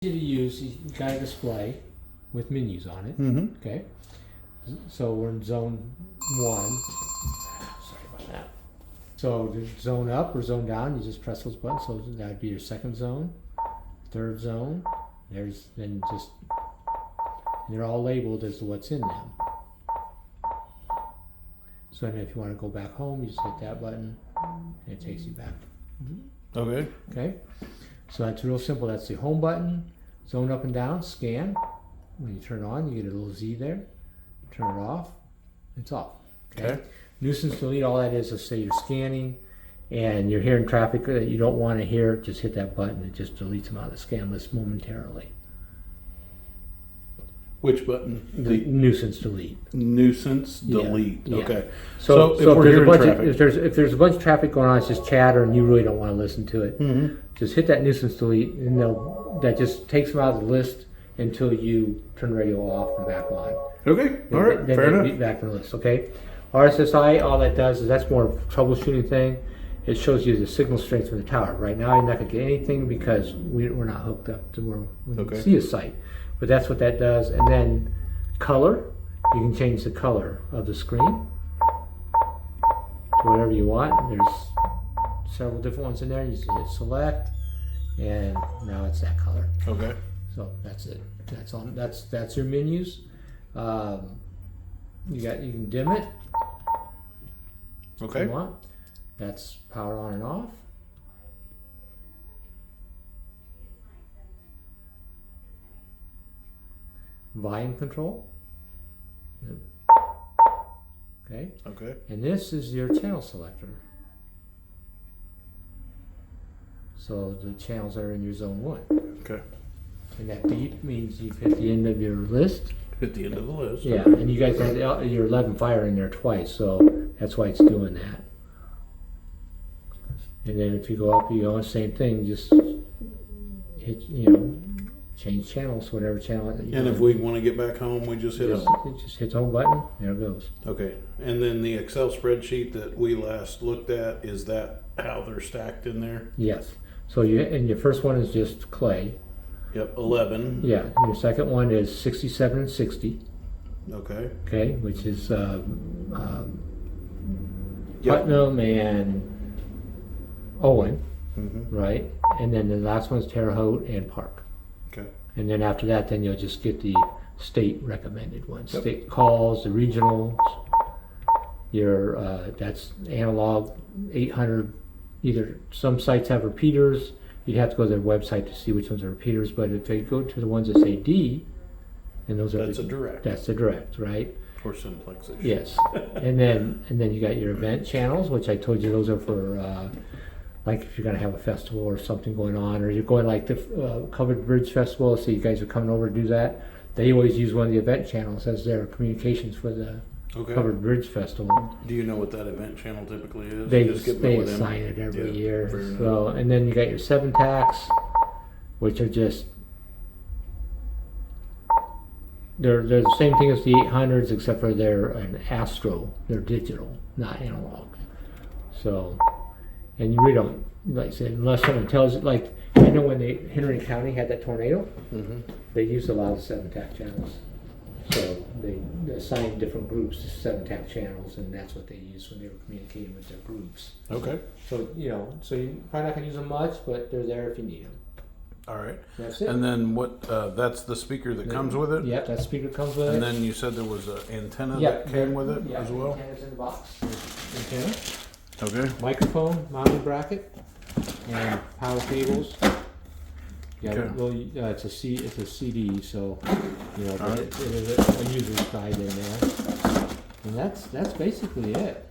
Easy to use. You got a display with menus on it. Mm-hmm. Okay. So we're in zone 1. Sorry about that. So to zone up or zone down, you just press those buttons. So that would be your second zone, third zone. And they're all labeled as to what's in them. So then if you want to go back home, you just hit that button and it takes you back. Okay. Okay. So that's real simple. That's the home button, zone up and down, scan. When you turn it on, you get a little Z there. Turn it off, it's off. Okay. Nuisance delete, all that is say you're scanning and you're hearing traffic that you don't want to hear, just hit that button. It just deletes them out of the scan list momentarily. Which button? The nuisance delete. Nuisance delete. Yeah. Okay. So if we're hearing traffic, if there's a bunch of traffic going on, it's just chatter and you really don't want to listen to it. mm-hmm. Just hit that nuisance delete and that just takes them out of the list until you turn the radio off and back on. Okay. All right. Then Fair enough. Be back in the list. Okay. RSSI, all that does is that's more of a troubleshooting thing. It shows you the signal strength from the tower. Right now, you're not going to get anything because we're not hooked up to where we can see a site. But that's what that does. And then color, you can change the color of the screen to whatever you want. There's several different ones in there. You just hit select, and now it's that color. Okay. So that's it. That's on. That's your menus. You can dim it. Okay. If you want. That's power on and off. Volume control. Okay. Okay. And this is your channel selector. So the channels are in your zone 1. Okay. And that beep means you've hit the end of your list. Hit the end of the list. Yeah, and you guys had your 11 fire in there twice, so that's why it's doing that. And then if you go up, same thing, just hit, change channels, whatever channel. And if we want to get back home, we just hit just hit the home button, there it goes. Okay. And then the Excel spreadsheet that we last looked at, is that how they're stacked in there? Yes. So your first one is just clay. Yep, 11. Yeah. Your second one is 67 and 60. Okay. Okay, which is Yep. Putnam and Owen, Mm-hmm. right? And then the last one's Terre Haute and Park. Okay. And then after that, then you'll just get the state recommended ones. Yep. State calls, the regionals, that's analog 800. Either some sites have repeaters. You'd have to go to their website to see which ones are repeaters. But if they go to the ones that say D, and those That's are a direct. That's the direct, right? Or simplex. Yes. and then you got your event channels, which I told you those are for like if you're going to have a festival or something going on, or you're going like the Covered Bridge Festival, so you guys are coming over to do that. They always use one of the event channels as their communications for the Covered Bridge Festival. Do you know what that event channel typically is? They assign it every year. So, and then you got your 7 tacks, which are just they're the same thing as the 800s, except for they're an Astro. They're digital, not analog. So. And you really don't, like I said, unless someone tells you, like, I know when Henry County had that tornado, Mm-hmm. they used a lot of 7-tack channels. So they assigned different groups to 7-tack channels, and that's what they used when they were communicating with their groups. Okay. So, so you're probably not going to use them much, but they're there if you need them. All right. That's it. And then what, that's the speaker that comes with it? Yep, that speaker comes with it. And then you said there was an antenna that came with it as well? Antenna's in the box. Antenna. Okay. Microphone, mounting bracket, and power cables. Yeah, Okay. well, it's a CD, so All right. it is a user's guide in there, and that's basically it.